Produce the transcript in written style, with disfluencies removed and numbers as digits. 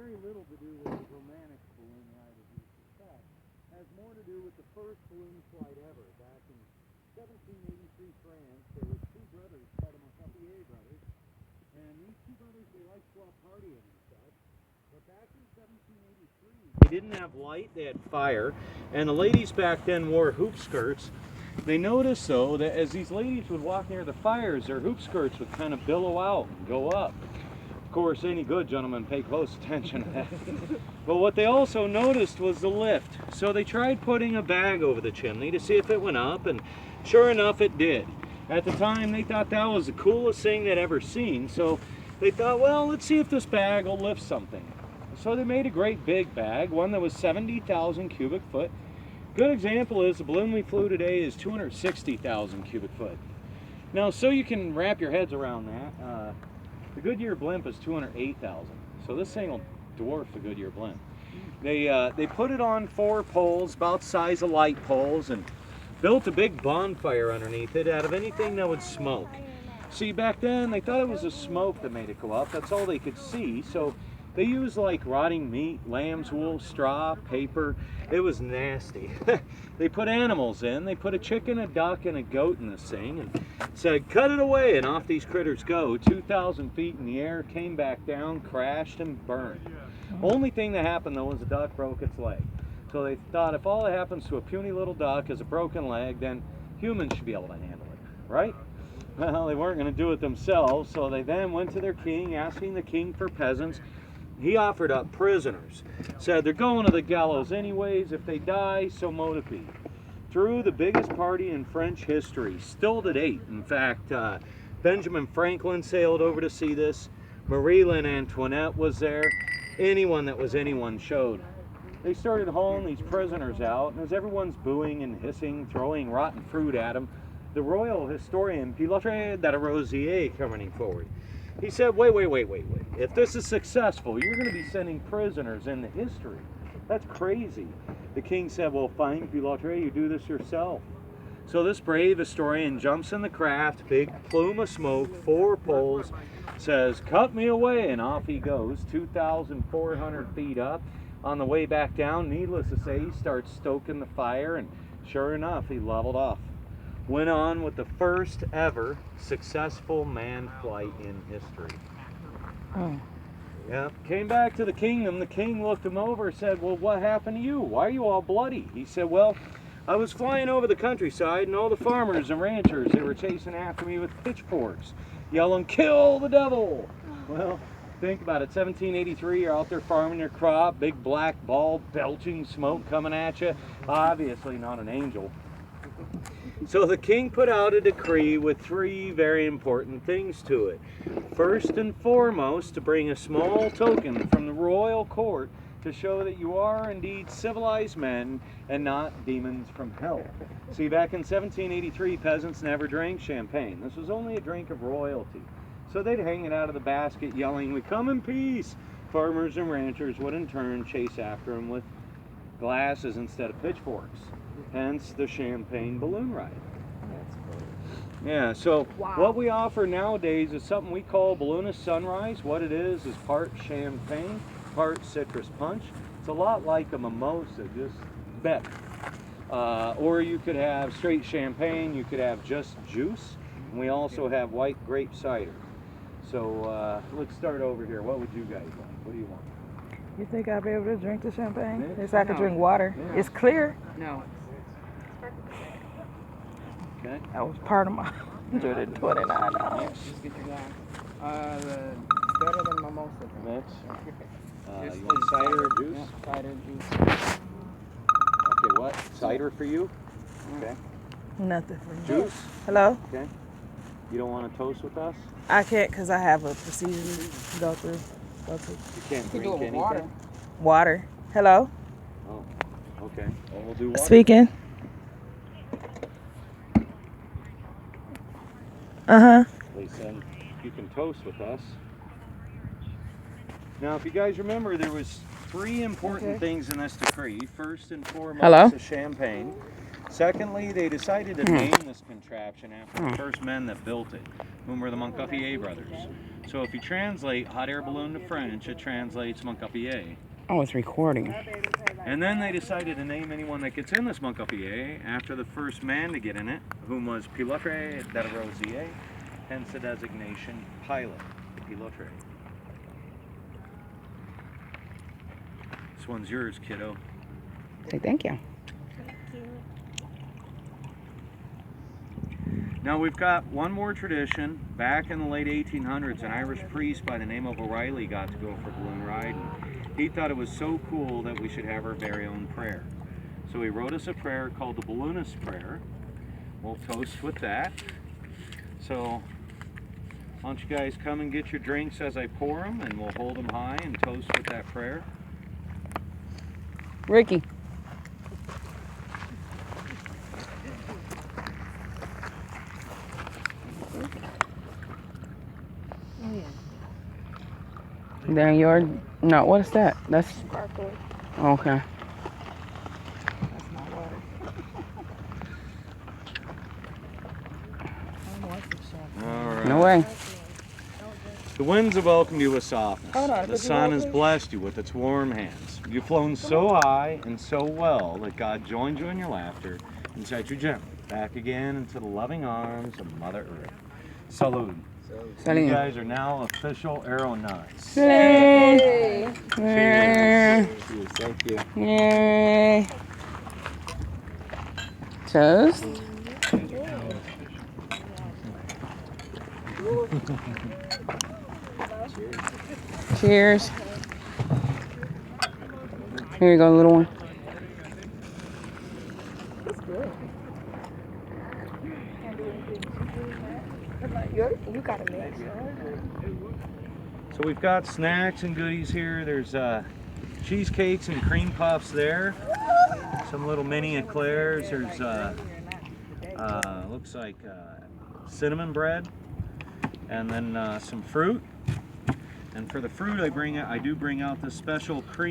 very little to do with the romantic balloon ride, as you suspect. It has more to do with the first balloon flight ever. Back in 1783 France, there were two brothers called the Montpellier brothers, and these two brothers, they liked to go out partying and stuff. But back in 1783, they didn't have light, they had fire, and the ladies back then wore hoop skirts. They noticed, though, that as these ladies would walk near the fires, their hoop skirts would kind of billow out and go up. Of course, any good gentlemen pay close attention to that. But what they also noticed was the lift. So they tried putting a bag over the chimney to see if it went up, and sure enough, it did. At the time, they thought that was the coolest thing they'd ever seen, so they thought, well, let's see if this bag will lift something. So they made a great big bag, one that was 70,000 cubic foot. Good example is the balloon we flew today is 260,000 cubic foot. Now, so you can wrap your heads around that, the Goodyear blimp is 208,000. So this thing will dwarf the Goodyear blimp. They put it on 4 poles, about the size of light poles, and built a big bonfire underneath it out of anything that would smoke. See, back then they thought it was the smoke that made it go up. That's all they could see. So they used like rotting meat, lamb's wool, straw, paper. It was nasty. They put animals in. They put a chicken, a duck, and a goat in this thing and said, cut it away, and off these critters go. 2,000 feet in the air, came back down, crashed, and burned. Only thing that happened, though, was the duck broke its leg. So they thought if all that happens to a puny little duck is a broken leg, then humans should be able to handle it, right? Well, they weren't going to do it themselves, so they then went to their king, asking the king for peasants. He offered up prisoners, said they're going to the gallows anyways, if they die, so mote it be. Threw the biggest party in French history, still to date. In fact, Benjamin Franklin sailed over to see this, Marie Antoinette was there, anyone that was anyone showed. They started hauling these prisoners out, and as everyone's booing and hissing, throwing rotten fruit at them, the royal historian Pilotre d'Arosier coming forward. He said, wait. If this is successful, you're going to be sending prisoners into history. That's crazy. The king said, well, fine, Pilotre, you do this yourself. So this brave historian jumps in the craft, big plume of smoke, 4 poles, says, cut me away, and off he goes, 2,400 feet up. On the way back down, needless to say, he starts stoking the fire, and sure enough, he leveled off. Went on with the first ever successful manned flight in history. Oh. Yeah, came back to the kingdom. The king looked him over and said, well, what happened to you? Why are you all bloody? He said, well, I was flying over the countryside, and all the farmers and ranchers, they were chasing after me with pitchforks, yelling, kill the devil. Well, think about it, 1783, you're out there farming your crop, big black ball, belching smoke coming at you. Obviously not an angel. So the king put out a decree with 3 very important things to it. First and foremost, to bring a small token from the royal court to show that you are indeed civilized men and not demons from hell. See, back in 1783, peasants never drank champagne. This was only a drink of royalty. So they'd hang it out of the basket yelling, we come in peace. Farmers and ranchers would in turn chase after them with glasses instead of pitchforks. Hence the champagne balloon ride. That's cool. Yeah, so Wow. what we offer nowadays is something we call Balloonist Sunrise. What it is part champagne, part citrus punch. It's a lot like a mimosa, just better. Or you could have straight champagne, you could have just juice, and we also have white grape cider. So let's start over here. What would you guys like? What do you want? You think I'll be able to drink the champagne? Yeah. Yes, I can No. drink water. Yeah. It's clear. No. Okay. That was part of my $129. Just get your glass. Better than mimosa. Mix. Just You want cider or juice? Yeah, cider, juice. Okay, what? Cider for you? Okay. Nothing for me. Juice? Hello? Okay. You don't want to toast with us? I can't because I have a procedure to go through. You can't You can drink do it with anything? water. Water. Hello? Oh, okay. Well, we'll do water. Speaking. Uh-huh. They said you can toast with us. Now, if you guys remember, there was 3 important things in this decree. First and foremost, Hello? the champagne. Secondly, they decided to name this contraption after the first men that built it, whom were the Montgolfier brothers. So if you translate hot air balloon to French, it translates Montgolfier. Oh, it's recording. And then they decided to name anyone that gets in this Montgolfier after the first man to get in it, whom was Pilotre de Rosier, hence the designation pilot, Pilotre. This one's yours, kiddo. Say thank you. Now we've got one more tradition. Back in the late 1800s, an Irish priest by the name of O'Reilly got to go for balloon riding. He thought it was so cool that we should have our very own prayer. So he wrote us a prayer called the Balloonist Prayer. We'll toast with that. So why don't you guys come and get your drinks as I pour them, and we'll hold them high and toast with that prayer. Ricky. Then your no, what is that? That's Sparkling. okay. That's not water. All right. No way. The winds have welcomed you with softness. Hold on, The could you sun roll, has please? blessed you with its warm hands. You've flown so high and so well that God joined you in your laughter and set you gently back again into the loving arms of Mother Earth. Salud. You Salut. guys are now official aeronauts. Yay. Cheers. Cheers, thank you. Yay. Toast. Cheers. Here you go, little one. You got a mix. So we've got snacks and goodies here. There's cheesecakes and cream puffs there. Some little mini eclairs. There's looks like cinnamon bread, and then some fruit. And for the fruit, I do bring out this special cream.